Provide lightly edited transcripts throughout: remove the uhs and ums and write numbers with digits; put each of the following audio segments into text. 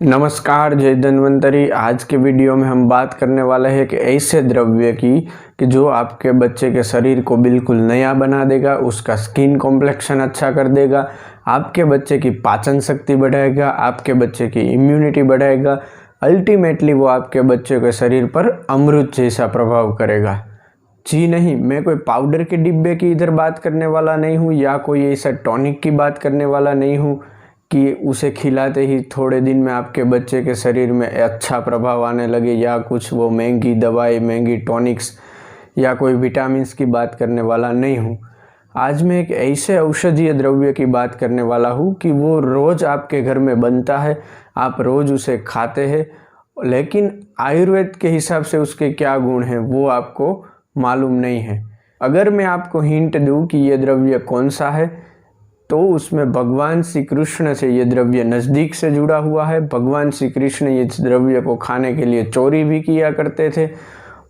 नमस्कार, जय धन्वंतरी। आज के वीडियो में हम बात करने वाले हैं कि ऐसे द्रव्य की कि जो आपके बच्चे के शरीर को बिल्कुल नया बना देगा, उसका स्किन कॉम्प्लेक्शन अच्छा कर देगा, आपके बच्चे की पाचन शक्ति बढ़ाएगा, आपके बच्चे की इम्यूनिटी बढ़ाएगा। अल्टीमेटली वो आपके बच्चे के शरीर पर अमृत जैसा प्रभाव करेगा। जी नहीं, मैं कोई पाउडर के डिब्बे की इधर बात करने वाला नहीं हूँ या कोई ऐसा टॉनिक की बात करने वाला नहीं हूँ कि उसे खिलाते ही थोड़े दिन में आपके बच्चे के शरीर में अच्छा प्रभाव आने लगे, या कुछ वो महंगी दवाई, महंगी टॉनिक्स या कोई विटामिन्स की बात करने वाला नहीं हूँ। आज मैं एक ऐसे औषधीय द्रव्य की बात करने वाला हूँ कि वो रोज़ आपके घर में बनता है, आप रोज़ उसे खाते हैं, लेकिन आयुर्वेद के हिसाब से उसके क्या गुण हैं वो आपको मालूम नहीं है। अगर मैं आपको हिंट दूँ कि ये द्रव्य कौन सा है, तो उसमें भगवान श्री कृष्ण से ये द्रव्य नज़दीक से जुड़ा हुआ है। भगवान श्री कृष्ण इस द्रव्य को खाने के लिए चोरी भी किया करते थे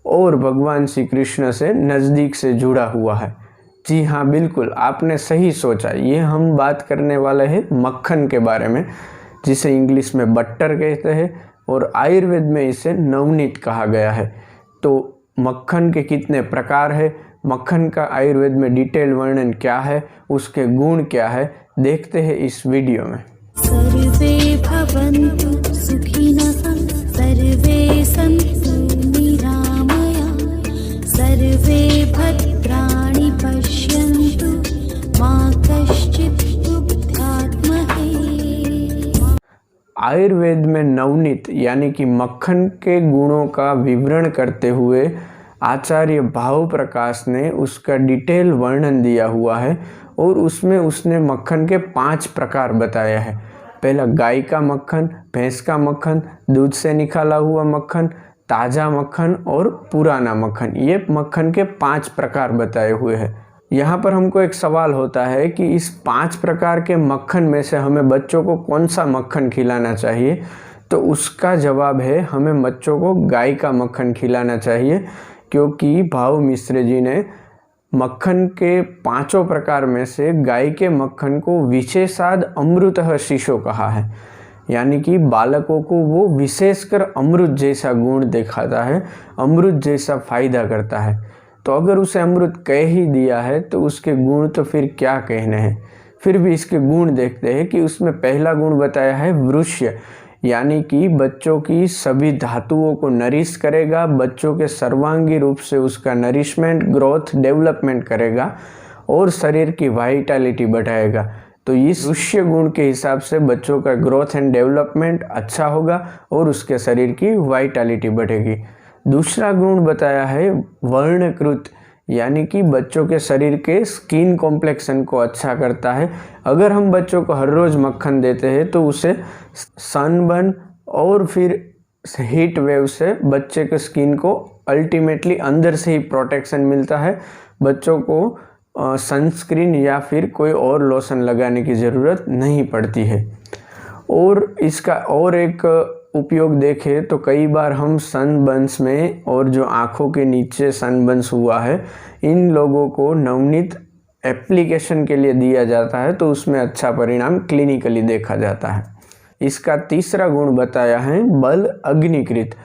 और भगवान श्री कृष्ण से नज़दीक से जुड़ा हुआ है। जी हाँ, बिल्कुल आपने सही सोचा। ये हम बात करने वाले हैं मक्खन के बारे में, जिसे इंग्लिश में बटर कहते हैं और आयुर्वेद में इसे नवनीत कहा गया है। तो मक्खन के कितने प्रकार है, मक्खन का आयुर्वेद में डिटेल वर्णन क्या है, उसके गुण क्या है, देखते हैं इस वीडियो में। सर्वे भवन्तु सुखिनः, सर्वे सन्तु निरामया, सर्वे भद्राणि पश्यन्तु, मा कश्चित् दुःखात्महे। आयुर्वेद में नवनीत यानी कि मक्खन के गुणों का विवरण करते हुए आचार्य भाव प्रकाश ने उसका डिटेल वर्णन दिया हुआ है और उसमें उसने मक्खन के 5 प्रकार बताया है। पहला गाय का मक्खन, भैंस का मक्खन, दूध से निकाला हुआ मक्खन, ताज़ा मक्खन और पुराना मक्खन। ये मक्खन के 5 प्रकार बताए हुए हैं। यहाँ पर हमको एक सवाल होता है कि इस 5 प्रकार के मक्खन में से हमें बच्चों को कौन सा मक्खन खिलाना चाहिए, तो उसका जवाब है हमें बच्चों को गाय का मक्खन खिलाना चाहिए, क्योंकि भाव मिश्र जी ने मक्खन के 5 प्रकार में से गाय के मक्खन को विशेषाद अमृतः शिशो कहा है। यानी कि बालकों को वो विशेषकर अमृत जैसा गुण दिखाता है, अमृत जैसा फायदा करता है। तो अगर उसे अमृत कह ही दिया है तो उसके गुण तो फिर क्या कहने हैं। फिर भी इसके गुण देखते हैं कि उसमें पहला गुण बताया है वृष्य, यानी कि बच्चों की सभी धातुओं को नरिश करेगा, बच्चों के सर्वांगी रूप से उसका नरिशमेंट, ग्रोथ, डेवलपमेंट करेगा और शरीर की वाइटलिटी बढ़ाएगा। तो इस वृष्य गुण के हिसाब से बच्चों का ग्रोथ एंड डेवलपमेंट अच्छा होगा और उसके शरीर की वाइटलिटी बढ़ेगी। दूसरा गुण बताया है वर्णकृत, यानी कि बच्चों के शरीर के स्किन कॉम्प्लेक्शन को अच्छा करता है। अगर हम बच्चों को हर रोज़ मक्खन देते हैं तो उसे सनबर्न और फिर हीट वेव से बच्चे के स्किन को अल्टीमेटली अंदर से ही प्रोटेक्शन मिलता है। बच्चों को सनस्क्रीन या फिर कोई और लोशन लगाने की ज़रूरत नहीं पड़ती है। और इसका और एक उपयोग देखें तो कई बार हम सनबर्न्स में, और जो आँखों के नीचे सनबर्न्स हुआ है, इन लोगों को नवनीत एप्लीकेशन के लिए दिया जाता है, तो उसमें अच्छा परिणाम क्लिनिकली देखा जाता है। इसका तीसरा गुण बताया है बल अग्निकृत।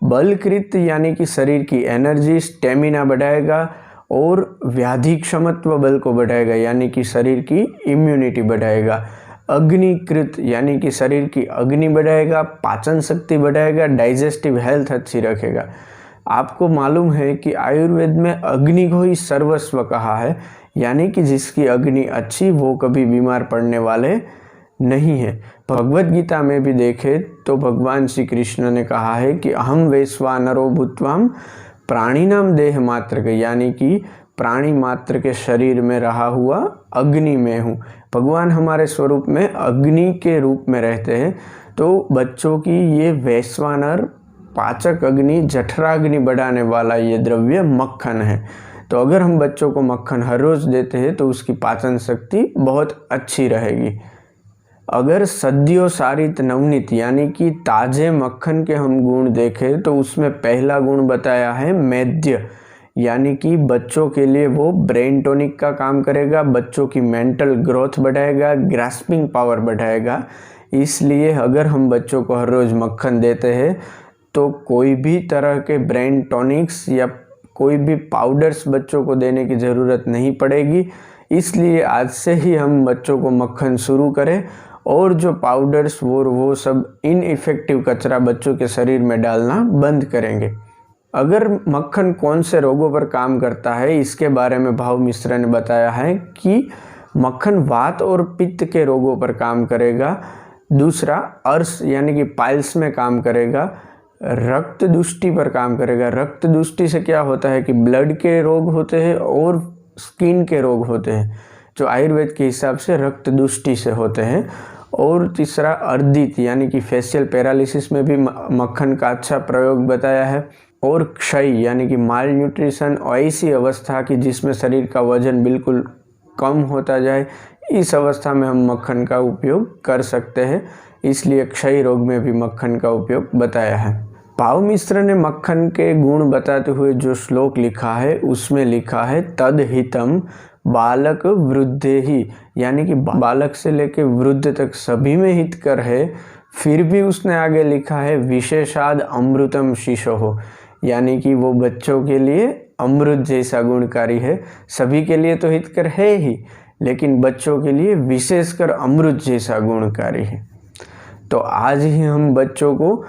बलकृत यानी कि शरीर की एनर्जी, स्टेमिना बढ़ाएगा और व्याधि क्षमत्व बल को बढ़ाएगा, यानी कि शरीर की इम्यूनिटी बढ़ाएगा। अग्निकृत यानी कि शरीर की अग्नि बढ़ाएगा, पाचन शक्ति बढ़ाएगा, डाइजेस्टिव हेल्थ अच्छी रखेगा। आपको मालूम है कि आयुर्वेद में अग्नि को ही सर्वस्व कहा है, यानी कि जिसकी अग्नि अच्छी वो कभी बीमार पड़ने वाले नहीं है। भगवद गीता में भी देखें तो भगवान श्री कृष्ण ने कहा है कि अहम वैश्वानरो भूत्वाम प्राणिनाम देह मात्र के, यानी कि प्राणी मात्र के शरीर में रहा हुआ अग्नि में हूँ। भगवान हमारे स्वरूप में अग्नि के रूप में रहते हैं। तो बच्चों की ये वैश्वानर पाचक अग्नि, जठराग्नि बढ़ाने वाला ये द्रव्य मक्खन है। तो अगर हम बच्चों को मक्खन हर रोज़ देते हैं तो उसकी पाचन शक्ति बहुत अच्छी रहेगी। अगर सद्यो सारित नवनीत यानी कि ताज़े मक्खन के हम गुण देखें तो उसमें पहला गुण बताया है मेद्य, यानी कि बच्चों के लिए वो ब्रेन टॉनिक का काम करेगा, बच्चों की मेंटल ग्रोथ बढ़ाएगा, ग्रास्पिंग पावर बढ़ाएगा। इसलिए अगर हम बच्चों को हर रोज़ मक्खन देते हैं तो कोई भी तरह के ब्रेन टॉनिक्स या कोई भी पाउडर्स बच्चों को देने की ज़रूरत नहीं पड़ेगी। इसलिए आज से ही हम बच्चों को मक्खन शुरू करें और जो पाउडर्स वो सब इनइफेक्टिव कचरा बच्चों के शरीर में डालना बंद करेंगे। अगर मक्खन कौन से रोगों पर काम करता है इसके बारे में भाव मिश्रा ने बताया है कि मक्खन वात और पित्त के रोगों पर काम करेगा। दूसरा अर्श यानी कि पाइल्स में काम करेगा। रक्त दुष्टि पर काम करेगा। रक्त दुष्टि से क्या होता है कि ब्लड के रोग होते हैं और स्किन के रोग होते हैं, जो आयुर्वेद के हिसाब से रक्त दुष्टि से होते हैं। और तीसरा अर्दित यानी कि फेशियल पैरालिसिस में भी मक्खन का अच्छा प्रयोग बताया है। और क्षय यानी कि माल न्यूट्रिशन, ऐसी अवस्था की जिसमें शरीर का वजन बिल्कुल कम होता जाए, इस अवस्था में हम मक्खन का उपयोग कर सकते हैं। इसलिए क्षय रोग में भी मक्खन का उपयोग बताया है। भाव मिश्रा ने मक्खन के गुण बताते हुए जो श्लोक लिखा है उसमें लिखा है तद हितम बालक वृद्धेहि, यानी कि बालक से लेकर वृद्ध तक सभी में हितकर है। फिर भी उसने आगे लिखा है विशेषाद अमृतम शिशोः, यानी कि वो बच्चों के लिए अमृत जैसा गुणकारी है। सभी के लिए तो हितकर है ही, लेकिन बच्चों के लिए विशेषकर अमृत जैसा गुणकारी है। तो आज ही हम बच्चों को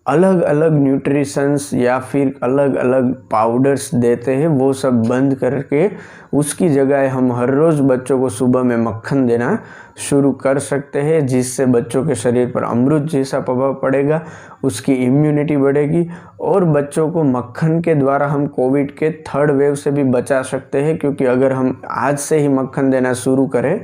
अलग अलग न्यूट्रिशंस या फिर अलग अलग पाउडर्स देते हैं, वो सब बंद करके उसकी जगह हम हर रोज़ बच्चों को सुबह में मक्खन देना शुरू कर सकते हैं, जिससे बच्चों के शरीर पर अमृत जैसा प्रभाव पड़ेगा, उसकी इम्यूनिटी बढ़ेगी और बच्चों को मक्खन के द्वारा हम कोविड के 3rd वेव से भी बचा सकते हैं। क्योंकि अगर हम आज से ही मक्खन देना शुरू करें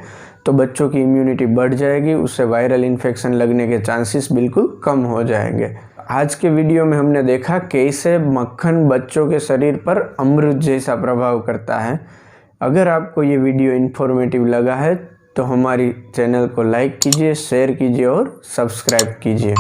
तो बच्चों की इम्यूनिटी बढ़ जाएगी, उससे वायरल इन्फेक्शन लगने के चांसेस बिल्कुल कम हो जाएंगे। आज के वीडियो में हमने देखा कैसे मक्खन बच्चों के शरीर पर अमृत जैसा प्रभाव करता है। अगर आपको ये वीडियो इन्फॉर्मेटिव लगा है तो हमारी चैनल को लाइक कीजिए, शेयर कीजिए और सब्सक्राइब कीजिए।